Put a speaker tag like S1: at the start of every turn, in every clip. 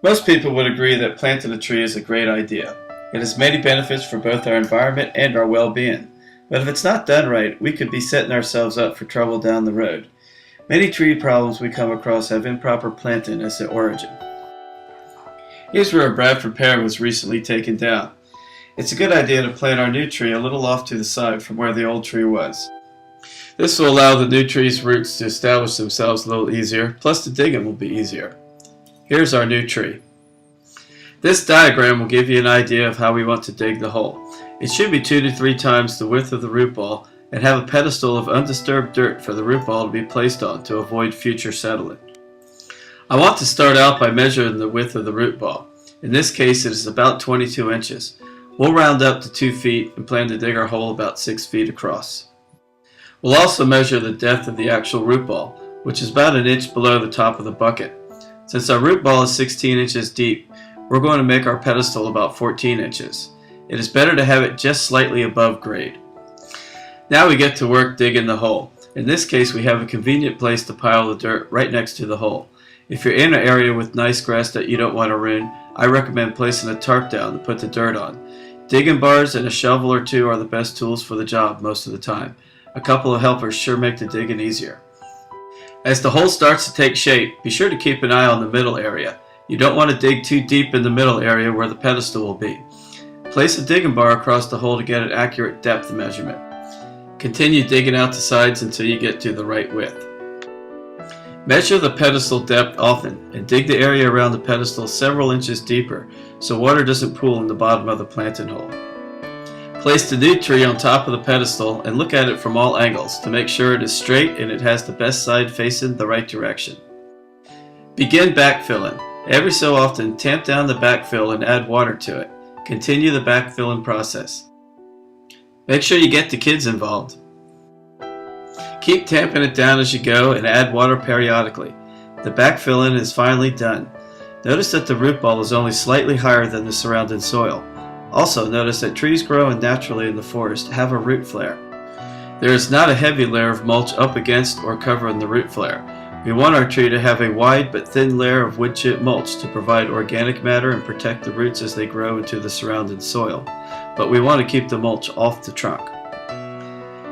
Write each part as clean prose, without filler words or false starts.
S1: Most people would agree that planting a tree is a great idea. It has many benefits for both our environment and our well-being. But if it's not done right, we could be setting ourselves up for trouble down the road. Many tree problems we come across have improper planting as the origin. Here's where a Bradford pear was recently taken down. It's a good idea to plant our new tree a little off to the side from where the old tree was. This will allow the new tree's roots to establish themselves a little easier, plus the digging will be easier. Here's our new tree. This diagram will give you an idea of how we want to dig the hole. It should be 2 to 3 times the width of the root ball and have a pedestal of undisturbed dirt for the root ball to be placed on to avoid future settling. I want to start out by measuring the width of the root ball. In this case it is about 22 inches. We'll round up to 2 feet and plan to dig our hole about 6 feet across. We'll also measure the depth of the actual root ball, which is about 1 inch below the top of the bucket. Since our root ball is 16 inches deep, we're going to make our pedestal about 14 inches. It is better to have it just slightly above grade. Now we get to work digging the hole. In this case we have a convenient place to pile the dirt right next to the hole. If you're in an area with nice grass that you don't want to ruin, I recommend placing a tarp down to put the dirt on. Digging bars and a shovel or two are the best tools for the job most of the time. A couple of helpers sure make the digging easier. As the hole starts to take shape, be sure to keep an eye on the middle area. You don't want to dig too deep in the middle area where the pedestal will be. Place a digging bar across the hole to get an accurate depth measurement. Continue digging out the sides until you get to the right width. Measure the pedestal depth often and dig the area around the pedestal several inches deeper so water doesn't pool in the bottom of the planting hole. Place the new tree on top of the pedestal and look at it from all angles to make sure it is straight and it has the best side facing the right direction. Begin backfilling. Every so often tamp down the backfill and add water to it. Continue the backfilling process. Make sure you get the kids involved. Keep tamping it down as you go and add water periodically. The backfilling is finally done. Notice that the root ball is only slightly higher than the surrounding soil. Also notice that trees growing naturally in the forest have a root flare. There is not a heavy layer of mulch up against or covering the root flare. We want our tree to have a wide but thin layer of wood chip mulch to provide organic matter and protect the roots as they grow into the surrounding soil. But we want to keep the mulch off the trunk.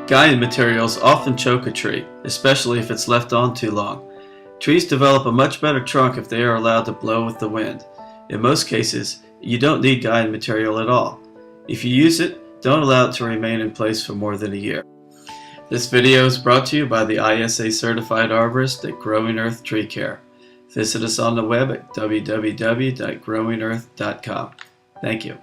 S1: Guiding materials often choke a tree, especially if it's left on too long. Trees develop a much better trunk if they are allowed to blow with the wind. In most cases, you don't need guiding material at all. If you use it, don't allow it to remain in place for more than a year. This video is brought to you by the ISA Certified Arborists at Growing Earth Tree Care. Visit us on the web at www.growingearth.com. Thank you.